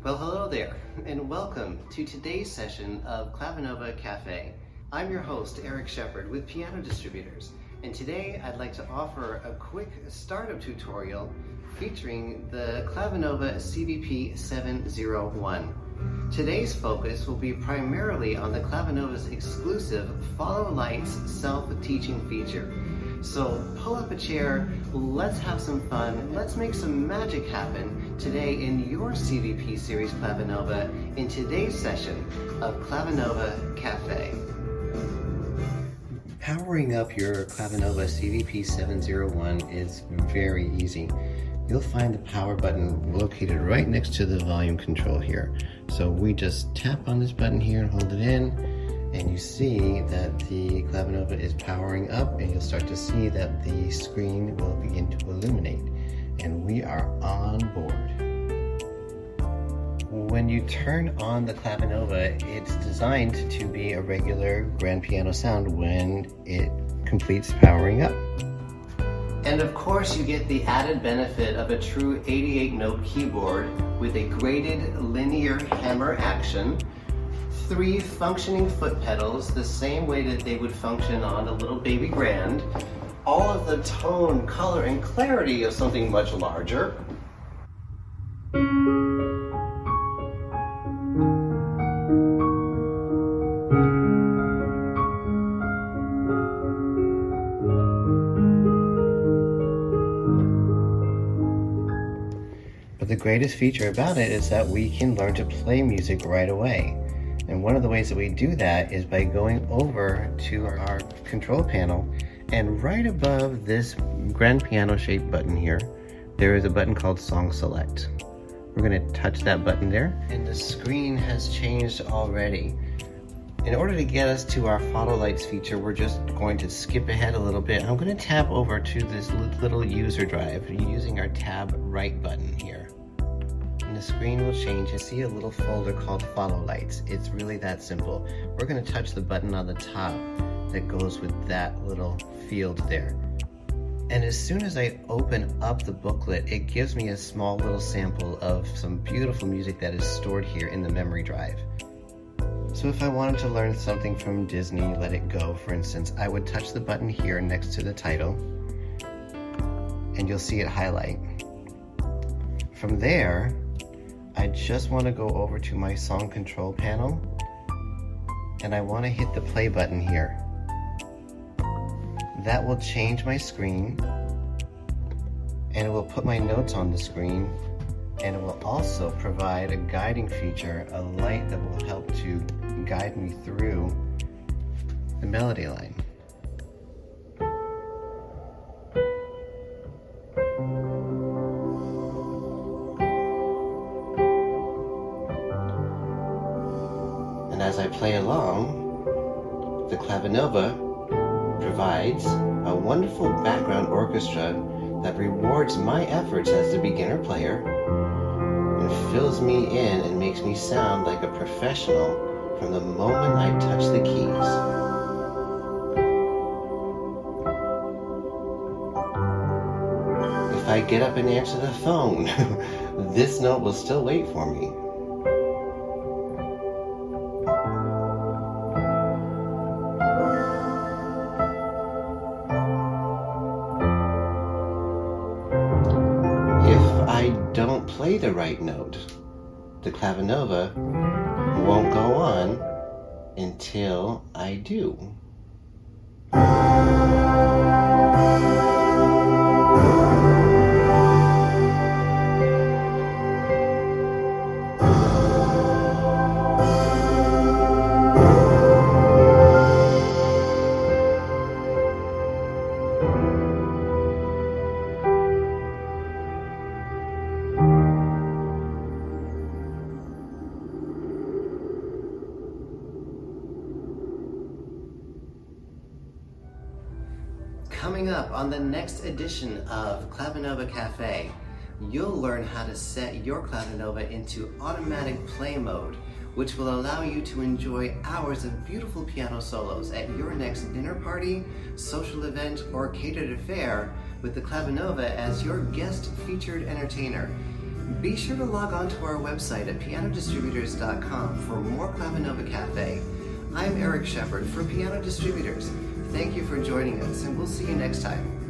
Well, hello there, and welcome to today's session of Clavinova Cafe. I'm your host, Eric Shepard with Piano Distributors, and today I'd like to offer a quick startup tutorial featuring the Clavinova CVP 701. Today's focus will be primarily on the Clavinova's exclusive Follow Lights self-teaching feature. So pull up a chair, let's have some fun, let's make some magic happen today in your CVP series Clavinova in today's session of Clavinova Cafe. Powering up your Clavinova CVP 701 is very easy. You'll find the power button located right next to the volume control here. So we just tap on this button here and hold it in, and you see that the Clavinova is powering up, and you'll start to see that the screen will begin to illuminate, and we are on board. When you turn on the Clavinova, it's designed to be a regular grand piano sound when it completes powering up. And of course you get the added benefit of a true 88-note keyboard with a graded linear hammer action, 3 functioning foot pedals the same way that they would function on a little baby grand, all of the tone, color, and clarity of something much larger. But the greatest feature about it is that we can learn to play music right away. And one of the ways that we do that is by going over to our control panel, and right above this grand piano shaped button here, there is a button called Song Select. We're going to touch that button there, and the screen has changed already. In order to get us to our Follow Lights feature, we're just going to skip ahead a little bit. I'm going to tap over to this little user drive using our tab right button here. And the screen will change. You see a little folder called Follow Lights. It's really that simple. We're going to touch the button on the top that goes with that little field there. And as soon as I open up the booklet, it gives me a small little sample of some beautiful music that is stored here in the memory drive. So if I wanted to learn something from Disney, Let It Go, for instance, I would touch the button here next to the title, and you'll see it highlight. From there, I just want to go over to my song control panel, and I want to hit the play button here. That will change my screen, and it will put my notes on the screen, and it will also provide a guiding feature, a light that will help to guide me through the melody line. And as I play along, the Clavinova provides a wonderful background orchestra that rewards my efforts as the beginner player and fills me in and makes me sound like a professional from the moment I touch the keys. If I get up and answer the phone, this note will still wait for me. If I don't play the right note, the Clavinova won't go on until I do. Coming up on the next edition of Clavinova Cafe, you'll learn how to set your Clavinova into automatic play mode, which will allow you to enjoy hours of beautiful piano solos at your next dinner party, social event, or catered affair with the Clavinova as your guest featured entertainer. Be sure to log on to our website at pianodistributors.com for more Clavinova Cafe. I'm Eric Shepard for Piano Distributors. Thank you for joining us, and we'll see you next time.